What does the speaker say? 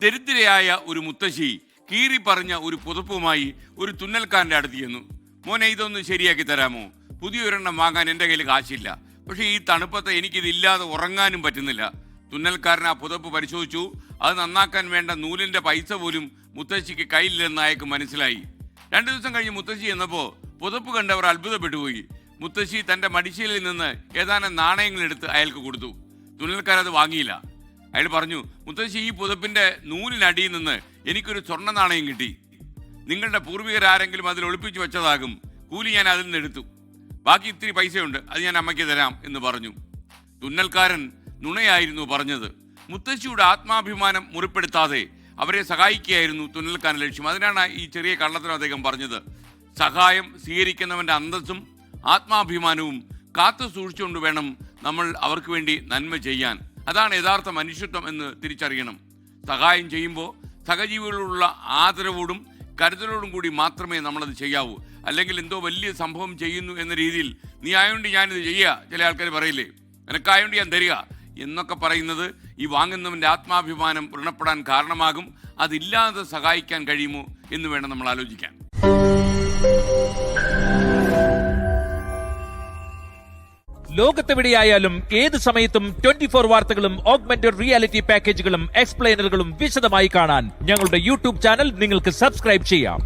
ദരിദ്രയായ ഒരു മുത്തശ്ശി കീറി പറഞ്ഞ ഒരു പുതപ്പുമായി ഒരു തുന്നൽക്കാരൻ്റെ അടുത്ത് ചെന്നു. മോനെ, ഇതൊന്ന് ശരിയാക്കി തരാമോ? പുതിയൊരെണ്ണം വാങ്ങാൻ എൻ്റെ കയ്യിൽ കാശില്ല, പക്ഷേ ഈ തണുപ്പത്ത് എനിക്കിതില്ലാതെ ഉറങ്ങാനും പറ്റുന്നില്ല. തുന്നൽക്കാരൻ ആ പുതപ്പ് പരിശോധിച്ചു. അത് നന്നാക്കാൻ വേണ്ട നൂലിൻ്റെ പൈസ പോലും മുത്തശ്ശിക്ക് കയ്യിലില്ലെന്ന് അയാൾക്ക് മനസ്സിലായി. 2 ദിവസം കഴിഞ്ഞ് മുത്തശ്ശി എന്നപ്പോൾ പുതപ്പ് കണ്ടവർ അത്ഭുതപ്പെട്ടുപോയി. മുത്തശ്ശി തൻ്റെ മടിശീലയിൽ നിന്ന് ഏതാനും നാണയങ്ങളെടുത്ത് അയാൾക്ക് കൊടുത്തു. തുന്നൽക്കാരത് വാങ്ങിയില്ല. അയാൾ പറഞ്ഞു, മുത്തശ്ശി, ഈ പുതപ്പിൻ്റെ നൂലിനടിയിൽ നിന്ന് എനിക്കൊരു സ്വർണ്ണ നാണയം കിട്ടി. നിങ്ങളുടെ പൂർവികരാരെങ്കിലും അതിൽ ഒളിപ്പിച്ചു വെച്ചതാകും. കൂലി ഞാൻ അതിൽ നിന്ന് എടുത്തു. ബാക്കി ഇത്തിരി പൈസയുണ്ട്, അത് ഞാൻ അമ്മയ്ക്ക് തരാം എന്ന് പറഞ്ഞു. തുന്നൽക്കാരൻ നുണയായിരുന്നു പറഞ്ഞത്. മുത്തശ്ശിയുടെ ആത്മാഭിമാനം മുറിപ്പെടുത്താതെ അവരെ സഹായിക്കുകയായിരുന്നു തുന്നൽക്കാരൻ ലക്ഷ്യം. അതിനാണ് ഈ ചെറിയ കള്ളത്തരം അദ്ദേഹം പറഞ്ഞത്. സഹായം സ്വീകരിക്കുന്നവൻ്റെ അന്തസ്സും ആത്മാഭിമാനവും കാത്തു സൂക്ഷിച്ചുകൊണ്ട് വേണം നമ്മൾ അവർക്ക് വേണ്ടി നന്മ ചെയ്യാൻ. അതാണ് യഥാർത്ഥ മനുഷ്യത്വം എന്ന് തിരിച്ചറിയണം. സഹായം ചെയ്യുമ്പോൾ സഹജീവികളോടുള്ള ആദരവോടും കരുതലോടും കൂടി മാത്രമേ നമ്മളത് ചെയ്യാവൂ. അല്ലെങ്കിൽ എന്തോ വലിയ സംഭവം ചെയ്യുന്നു എന്ന രീതിയിൽ, നീ ആയതുകൊണ്ട് ഞാനിത് ചെയ്യുക, ചില ആൾക്കാർ പറയില്ലേ, നിനക്കായതുകൊണ്ട് ഞാൻ തരിക എന്നൊക്കെ പറയുന്നത് ഈ വാങ്ങുന്നവൻ്റെ ആത്മാഭിമാനം വ്രണപ്പെടാൻ കാരണമാകും. അതില്ലാതെ സഹായിക്കാൻ കഴിയുമോ എന്ന് വേണം നമ്മൾ ആലോചിക്കാൻ. ലോകത്തെവിടെയായാലും ഏത് സമയത്തും 24 വാർത്തകളും ഓഗ്മെന്റഡ് റിയാലിറ്റി പാക്കേജുകളും എക്സ്പ്ലെയിനറുകളും വിശദമായി കാണാൻ ഞങ്ങളുടെ യൂട്യൂബ് ചാനൽ നിങ്ങൾക്ക് സബ്സ്ക്രൈബ് ചെയ്യാം.